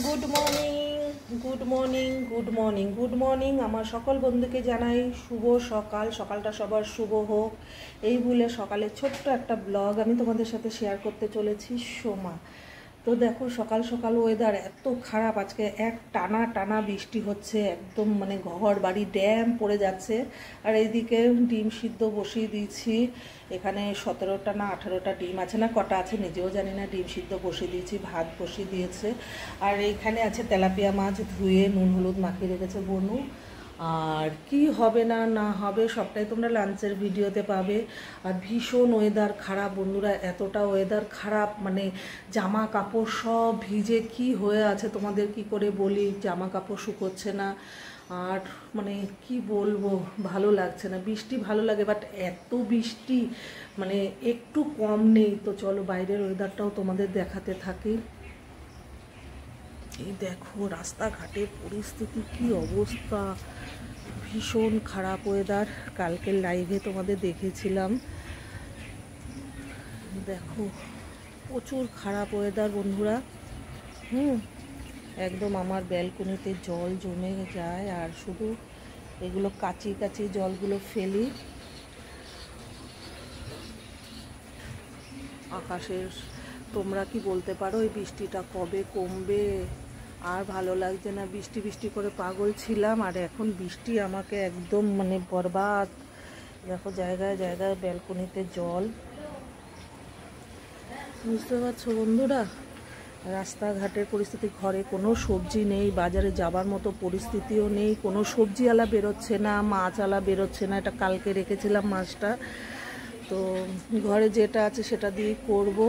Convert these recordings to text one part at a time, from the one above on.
Good morning good morning good morning good morning আমার সকল বন্ধুকে জানাই শুভ সকাল। সকালটা সবার শুভ হোক এই বলে সকালে ছোট্ট একটা ব্লগ আমি তোমাদের সাথে শেয়ার করতে চলেছি। সোমা তো দেখো সকাল সকাল ওয়েদার এত খারাপ, আজকে এক টানা টানা বৃষ্টি হচ্ছে, একদম মানে ঘর বাড়ি ড্যাম পড়ে যাচ্ছে। আর এইদিকে ডিম সিদ্ধ বসিয়ে দিয়েছি, এখানে 17টা না 18টা ডিম আছে, না কটা আছে নিজেও জানি না। ডিম সিদ্ধ বসিয়ে দিয়েছি, ভাত বসিয়ে দিয়েছে। আর এইখানে আছে তেলাপিয়া মাছ ধুয়ে নুন হলুদ মাখিয়ে রেখেছে বনু। আর কি হবে না না হবে সবটাই তোমরা লাঞ্চের ভিডিওতে পাবে। আর ভীষণ ওয়েদার খারাপ বন্ধুরা, এতটা ওয়েদার খারাপ মানে জামা কাপড় সব ভিজে কি হয়ে আছে তোমাদের কি করে বলি। জামা কাপড় শুকোচ্ছে না, আর মানে কি বলবো, ভালো লাগছে না। বৃষ্টি ভালো লাগে বাট এত বৃষ্টি মানে একটু কম নেই। তো চলো বাইরের ওয়েদারটাও তোমাদের দেখাতে থাকি। এই দেখো রাস্তাঘাটের পরিস্থিতি কি অবস্থা, ভীষণ খারাপ ওয়েদার। কালকের লাইভে তোমাদের দেখেছিলাম, দেখো প্রচুর খারাপ ওয়েদার বন্ধুরা। একদম আমার ব্যালকনিতে জল জমে যায়, আর শুধু এগুলো কাচি কাচি জলগুলো ফেলি। আকাশের তোমরা কি বলতে পারো এই বৃষ্টিটা কবে কমবে? আর ভালো লাগছে না, বৃষ্টি বৃষ্টি করে পাগল ছিলাম, আর এখন বৃষ্টি আমাকে একদম মানে বরবাদ। দেখো জায়গায় জায়গায় ব্যালকনিতে জল, বুঝতে পারছো বন্ধুরা। রাস্তাঘাটের পরিস্থিতি, ঘরে কোনো সবজি নেই, বাজারে যাবার মতো পরিস্থিতিও নেই, কোনো সবজিওয়ালা বেরোচ্ছে না, মাছওয়ালা বেরোচ্ছে না। এটা কালকে রেখেছিলাম মাছটা, তো ঘরে যেটা আছে সেটা দিয়েই করব।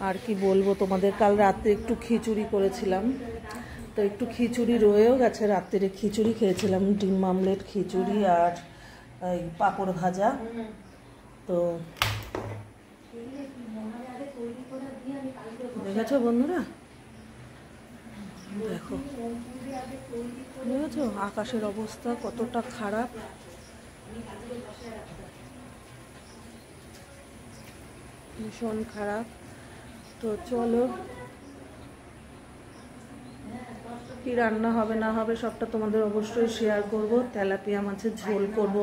আর কি বলবো তোমাদের, কাল রাতে একটু খিচুড়ি করেছিলাম, তো একটু খিচুড়ি রয়েও গেছে, রাত্রে খিচুড়ি খেয়েছিলাম, ডিম আমলেট খিচুড়ি আর এই পাঁপড় ভাজা। তো দেখেছো বন্ধুরা, দেখো দেখেছো আকাশের অবস্থা কতটা খারাপ, ভীষণ খারাপ। তো চলো কি রান্না হবে না হবে সবটা তোমাদের অবশ্যই শেয়ার করব। তেলাপিয়া মাছের ঝোল করব,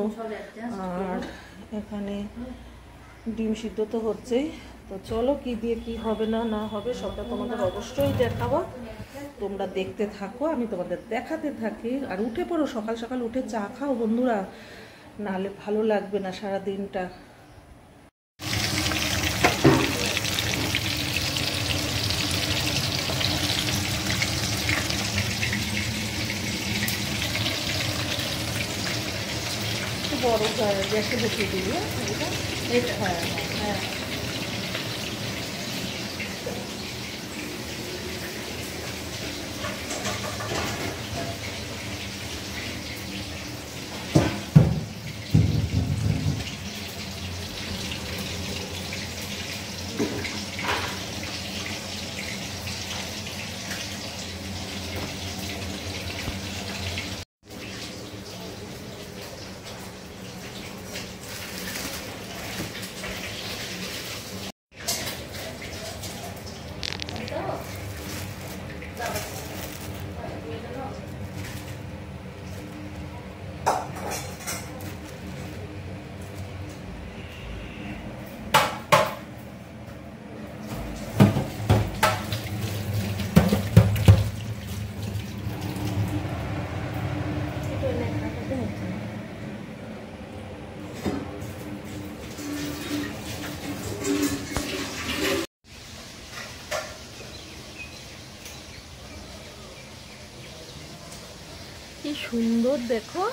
আর এখানে ডিম সিদ্ধ তো হচ্ছেই। তো চলো কি দিয়ে কি হবে না না হবে সবটা তোমাদের অবশ্যই দেখাবো, তোমরা দেখতে থাকো, আমি তোমাদের দেখাতে থাকি। আর উঠে পড়ো, সকাল সকাল উঠে চা খাও বন্ধুরা, নাহলে ভালো লাগবে না সারা দিনটা। বড় গ্যাসে বসিয়ে দিবি, এটা হ্যাঁ হ্যাঁ। কি সুন্দর দেখো,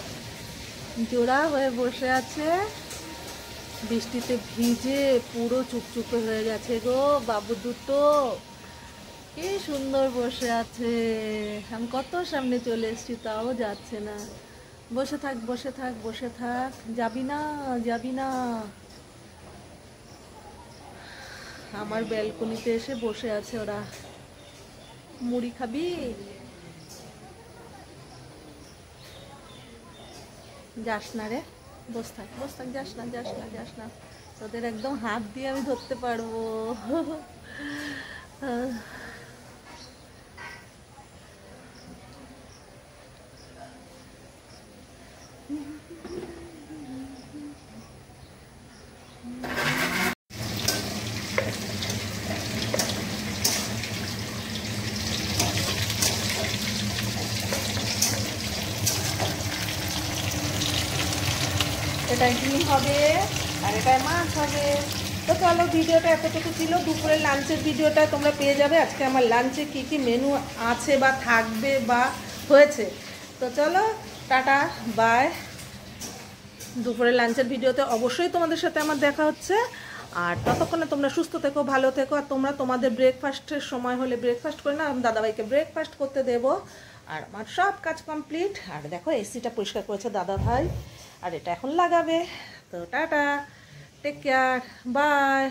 জোড়া হয়ে বসে আছে, বৃষ্টিতে ভিজে পুরো চুপচুপে হয়ে গেছে গো বাবু দুটো, কি সুন্দর বসে আছে। আমি কত সামনে চলে এসেছি তাও যাচ্ছে না। বসে থাক বসে থাক বসে থাক, যাবি না যাবি না। আমার ব্যালকনিতে এসে বসে আছে ওরা। মুড়ি খাবি? যাস না রে, বস থাক যাস না যাস না যাস না, তোদের একদম হাত দিয়ে আমি ধরতে পারবো। এটায় ডিম হবে আর এটায় মাছ হবে। তো চলো, ভিডিওটা এতটুকু ছিল, দুপুরের লাঞ্চের ভিডিওটা তোমরা পেয়ে যাবে আজকে আমার লাঞ্চে কী কী মেনু আছে বা থাকবে বা হয়েছে। তো চলো, টাটা, বাই। দুপুরের লাঞ্চের ভিডিওতে অবশ্যই তোমাদের সাথে আমার দেখা হচ্ছে। আর ততক্ষণে তোমরা সুস্থ থেকো, ভালো থেকো। আর তোমরা তোমাদের ব্রেকফাস্টের সময় হলে ব্রেকফাস্ট করে না, আমি দাদাভাইকে ব্রেকফাস্ট করতে দেবো। আর আমার সব কাজ কমপ্লিট। আর দেখো এসিটা পরিষ্কার করেছে দাদাভাই, আর এটা এখন লাগাবে। তো টাটা, টেক কেয়ার, বাই।